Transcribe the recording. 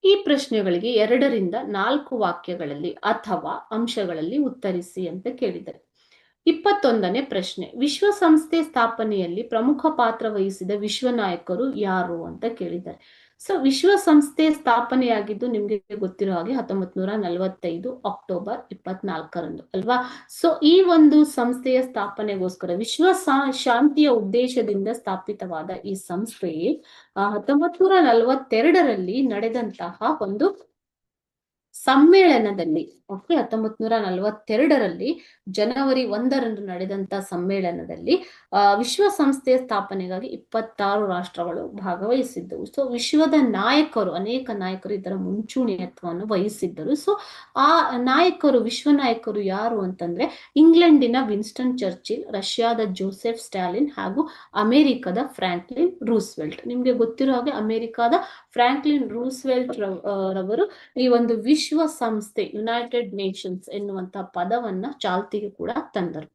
ಈ ಪ್ರಶ್ನೆಗಳಿಗೆ 2 ರಿಂದ 4 ವಾಕ್ಯಗಳಲ್ಲಿ ಅಥವಾ ಅಂಶಗಳಲ್ಲಿ ಉತ್ತರಿಸಿ ಅಂತ ಕೇಳಿದ್ದಾರೆ. 21ನೇ ಪ್ರಶ್ನೆ, ವಿಶ್ವಸಂಸ್ಥೆ ಸ್ಥಾಪನೆಯಲ್ಲಿ ಪ್ರಮುಖ ಪಾತ್ರ ವಹಿಸಿದ ವಿಶ್ವ ನಾಯಕರು ಯಾರು ಅಂತ ಕೇಳಿದ್ದಾರೆ. ಸೊ ವಿಶ್ವಸಂಸ್ಥೆ ಸ್ಥಾಪನೆಯಾಗಿದ್ದು ನಿಮ್ಗೆ ಗೊತ್ತಿರೋ ಹಾಗೆ 1945 ಅಕ್ಟೋಬರ್ 24ರಂದು ಅಲ್ವಾ. ಸೊ ಈ ಒಂದು ಸಂಸ್ಥೆಯ ಸ್ಥಾಪನೆಗೋಸ್ಕರ ಶಾಂತಿಯ ಉದ್ದೇಶದಿಂದ ಸ್ಥಾಪಿತವಾದ ಈ ಸಂಸ್ಥೆ 1942ರಲ್ಲಿ ನಡೆದಂತಹ ಒಂದು ಸಮ್ಮೇಳನದಲ್ಲಿ, ಓಕೆ, 1942ರಲ್ಲಿ ಜನವರಿ 1ರಂದು ನಡೆದಂತ ಸಮ್ಮೇಳನದಲ್ಲಿ ವಿಶ್ವಸಂಸ್ಥೆಯ ಸ್ಥಾಪನೆಗಾಗಿ 26 ರಾಷ್ಟ್ರಗಳು ಭಾಗವಹಿಸಿದ್ದವು. ಸೊ ವಿಶ್ವದ ನಾಯಕರು, ಅನೇಕ ನಾಯಕರು ಇದರ ಮುಂಚೂಣಿಯತ್ವವನ್ನು ವಹಿಸಿದ್ದರು. ಸೊ ಆ ನಾಯಕರು, ವಿಶ್ವ ನಾಯಕರು ಯಾರು ಅಂತಂದ್ರೆ ಇಂಗ್ಲೆಂಡಿನ ವಿನ್ಸ್ಟನ್ ಚರ್ಚಿಲ್, ರಷ್ಯಾದ ಜೋಸೆಫ್ ಸ್ಟಾಲಿನ್ ಹಾಗೂ ಅಮೆರಿಕದ ಫ್ರಾಂಕ್ಲಿನ್ ರೂಸ್ವೆಲ್ಟ್. ನಿಮ್ಗೆ ಗೊತ್ತಿರೋ ಹಾಗೆ ಅಮೆರಿಕದ ಫ್ರಾಂಕ್ಲಿನ್ ರೂಸ್ವೆಲ್ಟ್ ರವರು ಈ ಒಂದು ವಿಶ್ವ ಸಂಸ್ಥೆ, ಯುನೈಟೆಡ್ ನೇಷನ್ಸ್ ಎನ್ನುವಂತಹ ಪದವನ್ನ ಚಾಲ್ತಿಗೆ ಕೂಡ ತಂದರು.